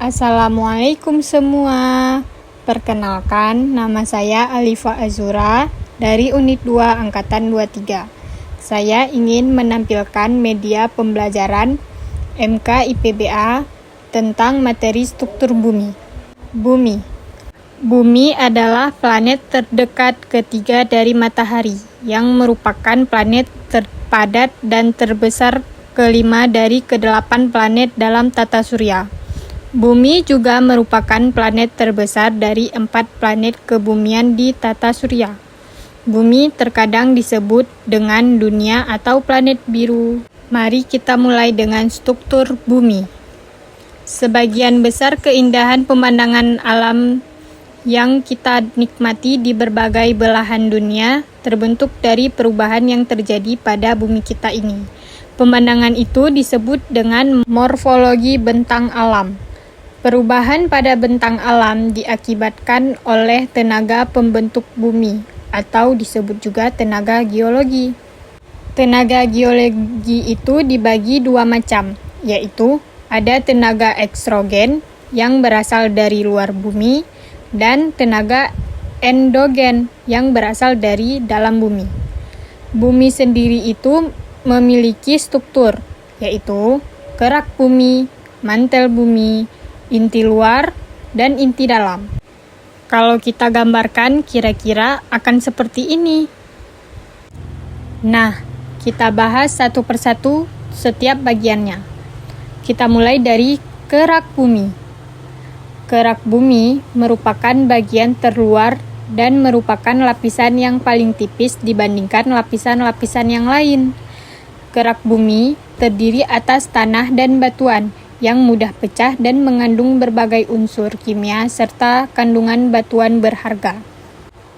Assalamualaikum semua. Perkenalkan, nama saya Alifa Azura dari Unit 2 Angkatan 23. Saya ingin menampilkan media pembelajaran MK-IPBA tentang materi struktur bumi. Bumi adalah planet terdekat ketiga dari matahari, yang merupakan planet terpadat dan terbesar kelima dari ke-8 planet dalam tata surya. Bumi juga merupakan planet terbesar dari 4 planet kebumian di tata surya. Bumi terkadang disebut dengan dunia atau planet biru. Mari kita mulai dengan struktur bumi. Sebagian besar keindahan pemandangan alam yang kita nikmati di berbagai belahan dunia terbentuk dari perubahan yang terjadi pada bumi kita ini. Pemandangan itu disebut dengan morfologi bentang alam. Perubahan pada bentang alam diakibatkan oleh tenaga pembentuk bumi, atau disebut juga tenaga geologi. Tenaga geologi itu dibagi dua macam, yaitu ada tenaga ekstrogen yang berasal dari luar bumi, dan tenaga endogen yang berasal dari dalam bumi. Bumi sendiri itu memiliki struktur, yaitu kerak bumi, mantel bumi, inti luar, dan inti dalam. Kalau kita gambarkan, kira-kira akan seperti ini. Nah, kita bahas satu persatu setiap bagiannya. Kita mulai dari kerak bumi. Kerak bumi merupakan bagian terluar dan merupakan lapisan yang paling tipis dibandingkan lapisan-lapisan yang lain. Kerak bumi terdiri atas tanah dan batuan yang mudah pecah dan mengandung berbagai unsur kimia serta kandungan batuan berharga.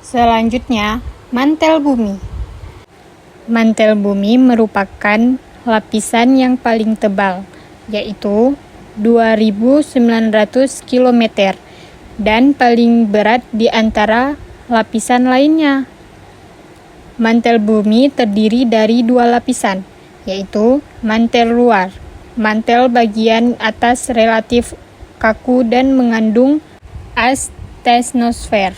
Selanjutnya, mantel bumi. Mantel bumi merupakan lapisan yang paling tebal, yaitu 2.900 km dan paling berat di antara lapisan lainnya. Mantel bumi terdiri dari dua lapisan, yaitu mantel luar. Mantel bagian atas relatif kaku dan mengandung asthenosfer,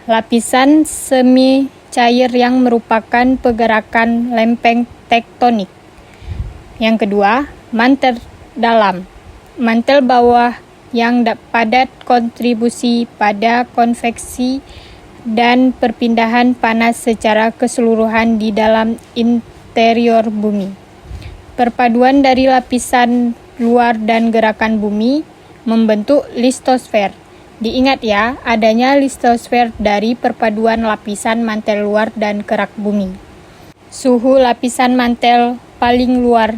lapisan semi cair yang merupakan pergerakan lempeng tektonik. Yang kedua, mantel dalam. Mantel bawah yang padat kontribusi pada konveksi dan perpindahan panas secara keseluruhan di dalam interior bumi. Perpaduan dari lapisan luar dan gerakan bumi membentuk listosfer. Diingat ya, adanya listosfer dari perpaduan lapisan mantel luar dan kerak bumi. Suhu lapisan mantel paling luar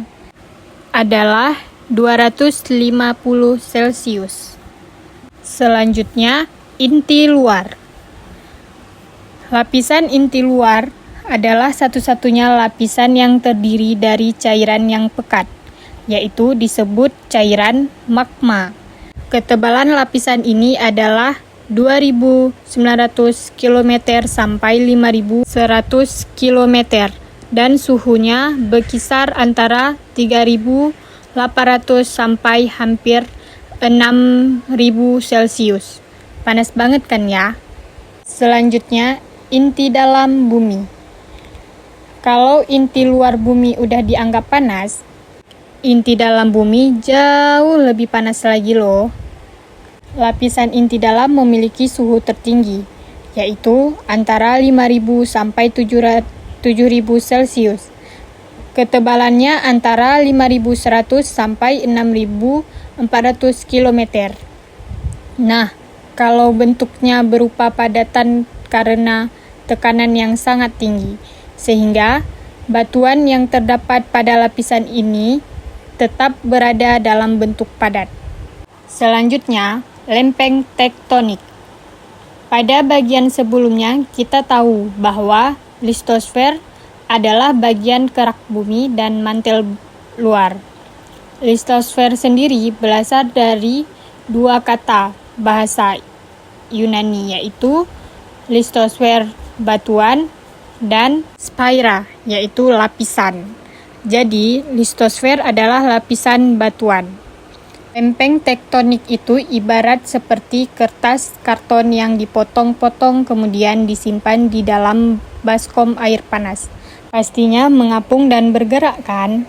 adalah 250 Celcius. Selanjutnya, inti luar. Lapisan inti luar adalah satu-satunya lapisan yang terdiri dari cairan yang pekat, yaitu disebut cairan magma. Ketebalan lapisan ini adalah 2.900 km sampai 5.100 km dan suhunya berkisar antara 3.800 sampai hampir 6.000 Celcius. Panas banget kan ya? Selanjutnya, inti dalam bumi. Kalau inti luar bumi udah dianggap panas, inti dalam bumi jauh lebih panas lagi loh. Lapisan inti dalam memiliki suhu tertinggi, yaitu antara 5.000 sampai 7.000 Celcius. Ketebalannya antara 5.100 sampai 6.400 km. Nah, kalau bentuknya berupa padatan karena tekanan yang sangat tinggi, sehingga batuan yang terdapat pada lapisan ini tetap berada dalam bentuk padat. Selanjutnya, lempeng tektonik. Pada bagian sebelumnya, kita tahu bahwa listosfer adalah bagian kerak bumi dan mantel luar. Listosfer sendiri berasal dari dua kata bahasa Yunani, yaitu listosfer batuan dan spaira, yaitu lapisan. Jadi, listosfer adalah lapisan batuan. Lempeng tektonik itu ibarat seperti kertas karton yang dipotong-potong kemudian disimpan di dalam baskom air panas. Pastinya mengapung dan bergerak kan?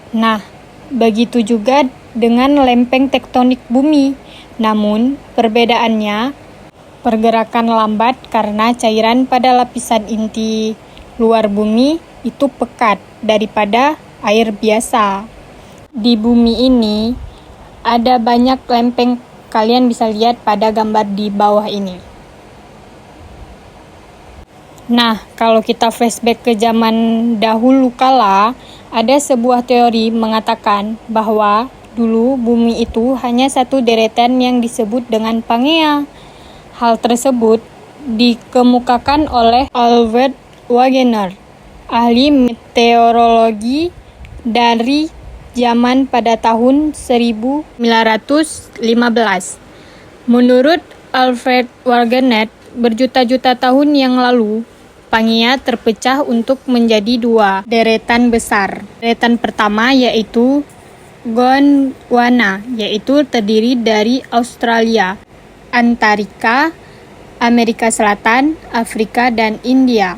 Nah, begitu juga dengan lempeng tektonik bumi. Namun, perbedaannya pergerakan lambat karena cairan pada lapisan inti luar bumi itu pekat daripada air biasa. Di bumi ini ada banyak lempeng, kalian bisa lihat pada gambar di bawah ini. Nah, kalau kita flashback ke zaman dahulu kala, ada sebuah teori mengatakan bahwa dulu bumi itu hanya satu deretan yang disebut dengan Pangea. Hal tersebut dikemukakan oleh Albert Wegener, ahli meteorologi dari zaman pada tahun 1915. Menurut Alfred Wegener, berjuta-juta tahun yang lalu, Pangea terpecah untuk menjadi dua deretan besar. Deretan pertama yaitu Gondwana, yaitu terdiri dari Australia, Antartika, Amerika Selatan, Afrika, dan India.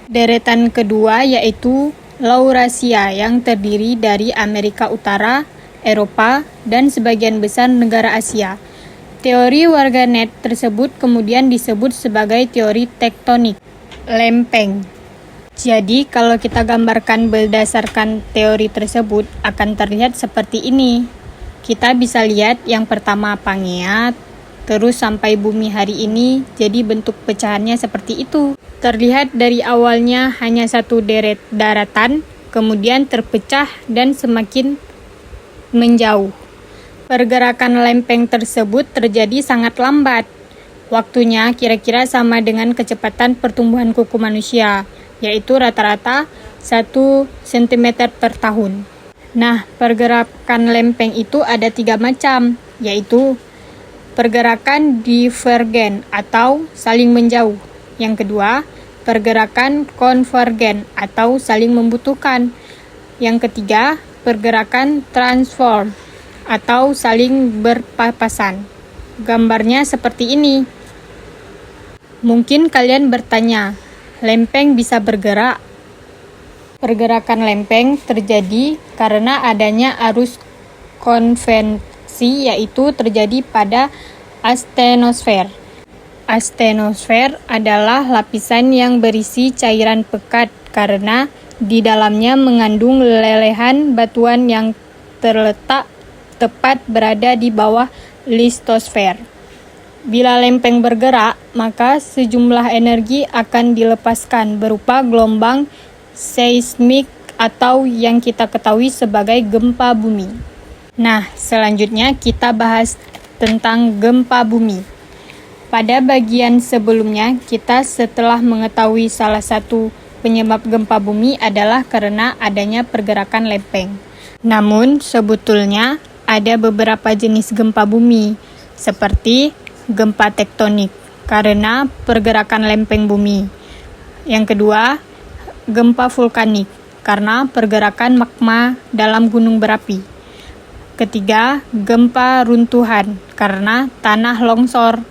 Deretan kedua yaitu Laurasia yang terdiri dari Amerika Utara, Eropa, dan sebagian besar negara Asia. Teori Wegener tersebut kemudian disebut sebagai teori tektonik lempeng. Jadi, kalau kita gambarkan berdasarkan teori tersebut akan terlihat seperti ini. Kita bisa lihat yang pertama Pangea, terus sampai bumi hari ini, jadi bentuk pecahannya seperti itu. Terlihat dari awalnya hanya satu daratan, kemudian terpecah dan semakin menjauh. Pergerakan lempeng tersebut terjadi sangat lambat. Waktunya kira-kira sama dengan kecepatan pertumbuhan kuku manusia, yaitu rata-rata 1 cm per tahun. Nah, pergerakan lempeng itu ada 3 macam, yaitu pergerakan divergen atau saling menjauh. Yang kedua, pergerakan konvergen atau saling membutuhkan. Yang ketiga, pergerakan transform atau saling berpapasan. Gambarnya seperti ini. Mungkin kalian bertanya, lempeng bisa bergerak? Pergerakan lempeng terjadi karena adanya arus konvensi, yaitu terjadi pada astenosfer. Astenosfer adalah lapisan yang berisi cairan pekat karena di dalamnya mengandung lelehan batuan yang terletak tepat berada di bawah litosfer. Bila lempeng bergerak, maka sejumlah energi akan dilepaskan berupa gelombang seismik atau yang kita ketahui sebagai gempa bumi. Nah, selanjutnya kita bahas tentang gempa bumi. Pada bagian sebelumnya, kita setelah mengetahui salah satu penyebab gempa bumi adalah karena adanya pergerakan lempeng. Namun, sebetulnya ada beberapa jenis gempa bumi, seperti gempa tektonik, karena pergerakan lempeng bumi. Yang kedua, gempa vulkanik, karena pergerakan magma dalam gunung berapi. Ketiga, gempa runtuhan, karena tanah longsor.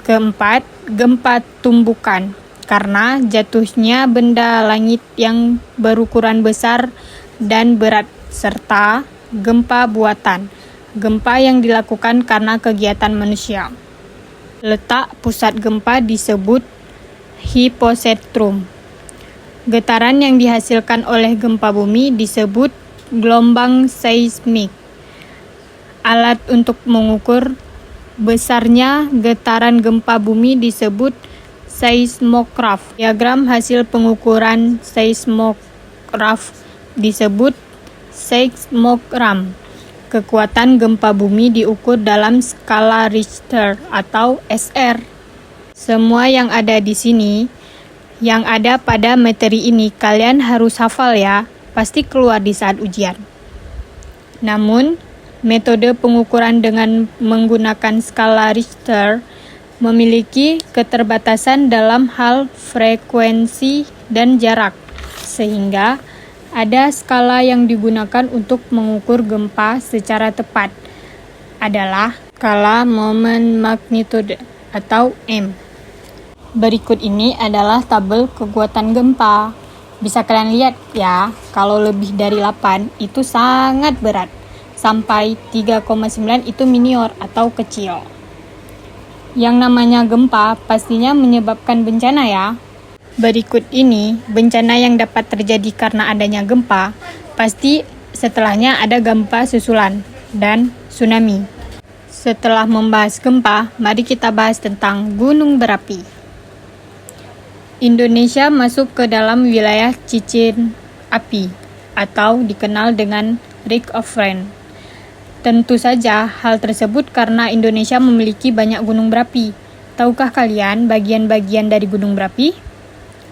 Keempat, gempa tumbukan, karena jatuhnya benda langit yang berukuran besar dan berat, serta gempa buatan, gempa yang dilakukan karena kegiatan manusia. Letak pusat gempa disebut hipocentrum. Getaran yang dihasilkan oleh gempa bumi disebut gelombang seismik. Alat untuk mengukur besarnya getaran gempa bumi disebut seismograf. Diagram hasil pengukuran seismograf disebut seismogram. Kekuatan gempa bumi diukur dalam skala Richter atau SR. Semua yang ada di sini, yang ada pada materi ini, kalian harus hafal ya, pasti keluar di saat ujian. Namun, metode pengukuran dengan menggunakan skala Richter memiliki keterbatasan dalam hal frekuensi dan jarak, sehingga ada skala yang digunakan untuk mengukur gempa secara tepat. adalah skala moment magnitude atau M. Berikut ini adalah tabel kekuatan gempa. Bisa kalian lihat ya, kalau lebih dari 8 itu sangat berat. Sampai 3,9 itu minor atau kecil. Yang namanya gempa pastinya menyebabkan bencana ya. Berikut ini bencana yang dapat terjadi karena adanya gempa. Pasti setelahnya ada gempa susulan dan tsunami. Setelah membahas gempa, mari kita bahas tentang gunung berapi. Indonesia masuk ke dalam wilayah cincin api atau dikenal dengan Ring of Fire. Tentu saja hal tersebut karena Indonesia memiliki banyak gunung berapi. Tahukah kalian bagian-bagian dari gunung berapi?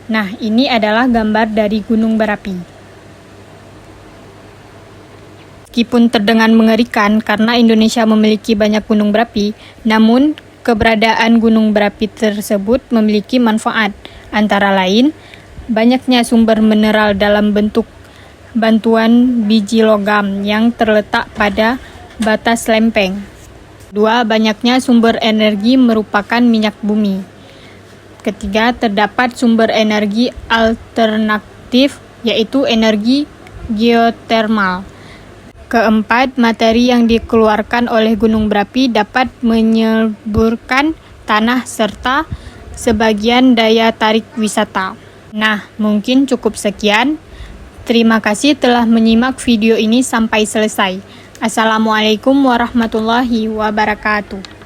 Nah, ini adalah gambar dari gunung berapi. Meskipun terdengar mengerikan karena Indonesia memiliki banyak gunung berapi, namun keberadaan gunung berapi tersebut memiliki manfaat. Antara lain, banyaknya sumber mineral dalam bentuk bantuan biji logam yang terletak pada batas lempeng. Kedua, banyaknya sumber energi merupakan minyak bumi. Ketiga, terdapat sumber energi alternatif, yaitu energi geotermal. Keempat, materi yang dikeluarkan oleh gunung berapi dapat menyuburkan tanah serta sebagian daya tarik wisata. Nah, mungkin cukup sekian. Terima kasih telah menyimak video ini sampai selesai. Assalamualaikum warahmatullahi wabarakatuh.